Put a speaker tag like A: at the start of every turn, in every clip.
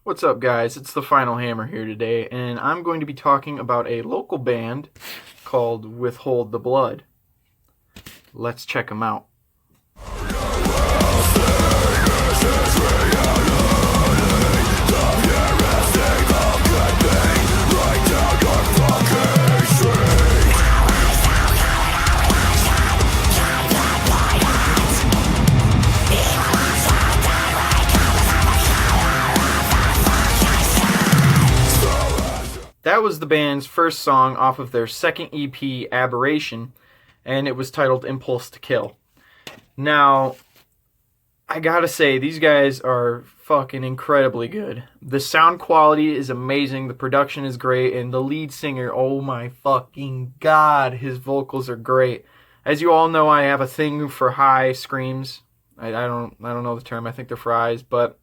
A: What's up, guys? It's the Final Hammer here today, and I'm going to be talking about a local band called Withold the Blood. Let's check them out. That was the band's first song off of their second EP, Aberration, and it was titled Impulse to Kill. Now, I gotta say, these guys are fucking incredibly good. The sound quality is amazing, the production is great, and the lead singer, oh my fucking god, his vocals are great. As you all know, I have a thing for high screams. I don't know the term, I think they're fries, but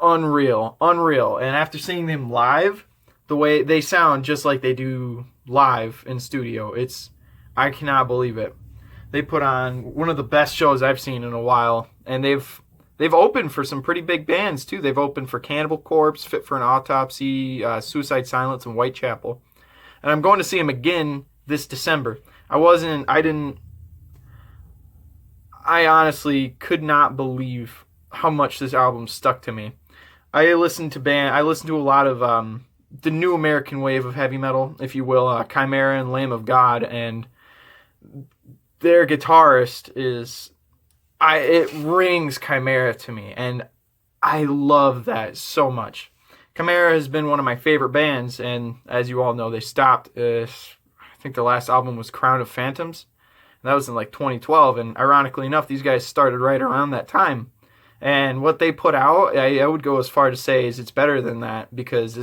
A: unreal. And after seeing them live, the way they sound just like they do live in studio, I cannot believe it. They put on one of the best shows I've seen in a while, and they've opened for some pretty big bands too. They've opened for Cannibal Corpse, Fit for an Autopsy, Suicide Silence, and Whitechapel. And I'm going to see them again this December. I honestly could not believe how much this album stuck to me. I listened to a lot of the new American wave of heavy metal, if you will, Chimera and Lamb of God, and their guitarist it rings Chimera to me, and I love that so much. Chimera has been one of my favorite bands, and as you all know, they stopped. I think the last album was Crown of Phantoms, and that was in like 2012, and ironically enough, these guys started right around that time. And what they put out, I would go as far to say is it's better than that, because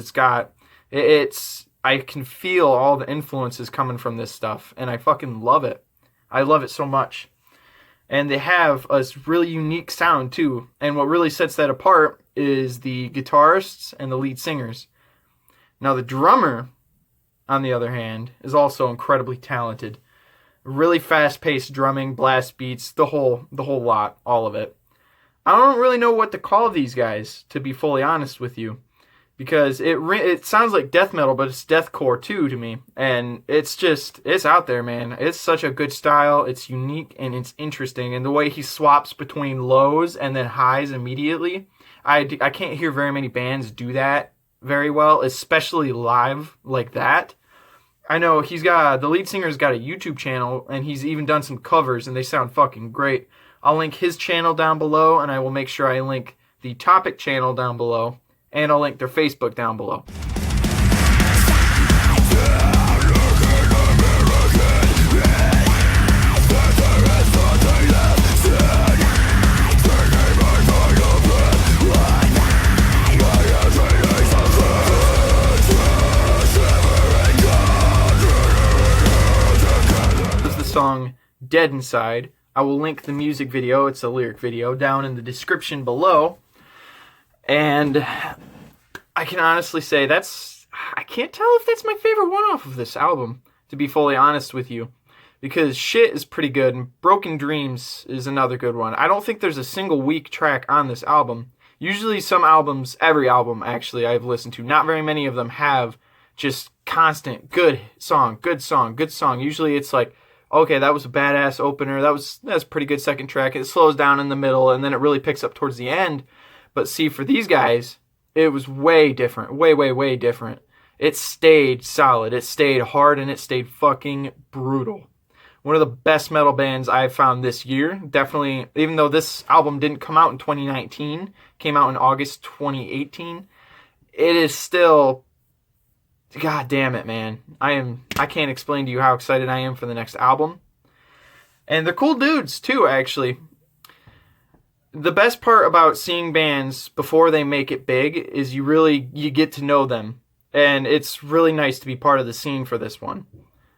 A: I can feel all the influences coming from this stuff, and I fucking love it. I love it so much. And they have a really unique sound too, and what really sets that apart is the guitarists and the lead singers. Now the drummer, on the other hand, is also incredibly talented. Really fast-paced drumming, blast beats, the whole lot, all of it. I don't really know what to call these guys, to be fully honest with you, because it sounds like death metal, but it's deathcore too to me, and it's out there, man. It's such a good style, it's unique, and it's interesting, and the way he swaps between lows and then highs immediately, I can't hear very many bands do that very well, especially live like that. I know the lead singer's got a YouTube channel, and he's even done some covers, and they sound fucking great. I'll link his channel down below, and I will make sure I link the Topic channel down below, and I'll link their Facebook down below. This is the song Dead Inside. I will link the music video, it's a lyric video, down in the description below. And I can honestly say I can't tell if that's my favorite one off of this album, to be fully honest with you. Because Shit is pretty good, and Broken Dreams is another good one. I don't think there's a single weak track on this album. Usually every album actually I've listened to, not very many of them have just constant good song. Usually it's like, okay, that was a badass opener, that's a pretty good second track, it slows down in the middle, and then it really picks up towards the end. But see, for these guys, it was way different, way different. It stayed solid, it stayed hard, and it stayed fucking brutal. One of the best metal bands I've found this year, definitely, even though this album didn't come out in 2019, came out in August 2018, it is still, god damn it, man. I can't explain to you how excited I am for the next album. And they're cool dudes, too, actually. The best part about seeing bands before they make it big is you get to know them. And it's really nice to be part of the scene for this one.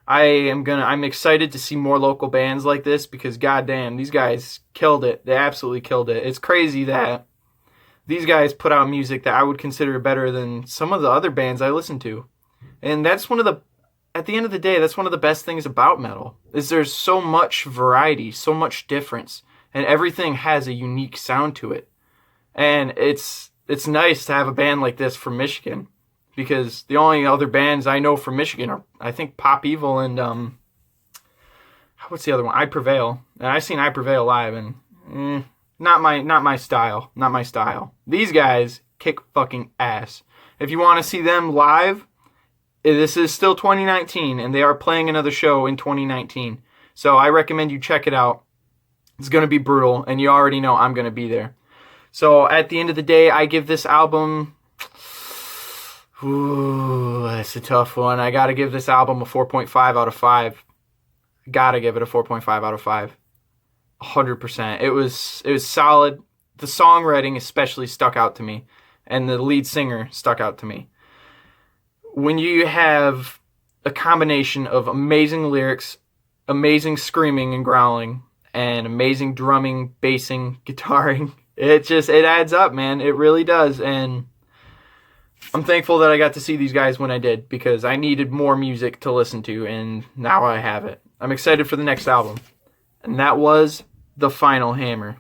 A: I'm excited to see more local bands like this, because goddamn, these guys killed it. They absolutely killed it. It's crazy that these guys put out music that I would consider better than some of the other bands I listen to. And at the end of the day, that's one of the best things about metal, is there's so much variety, so much difference, and everything has a unique sound to it. And it's it's nice to have a band like this from Michigan, because the only other bands I know from Michigan are, I think, Pop Evil and what's the other one? I Prevail. And I've seen I Prevail live, and not my style. Not my style. These guys kick fucking ass. If you want to see them live, this is still 2019, and they are playing another show in 2019. So I recommend you check it out. It's going to be brutal, and you already know I'm going to be there. So at the end of the day, I give this album... Ooh, that's a tough one. I got to give this album a 4.5 out of 5. Gotta give it a 4.5 out of 5. 100%. It was solid. The songwriting especially stuck out to me, and the lead singer stuck out to me. When you have a combination of amazing lyrics, amazing screaming and growling, and amazing drumming, bassing, guitaring, it adds up, man. It really does. And I'm thankful that I got to see these guys when I did, because I needed more music to listen to, and now I have it. I'm excited for the next album. And that was The Final Hammer.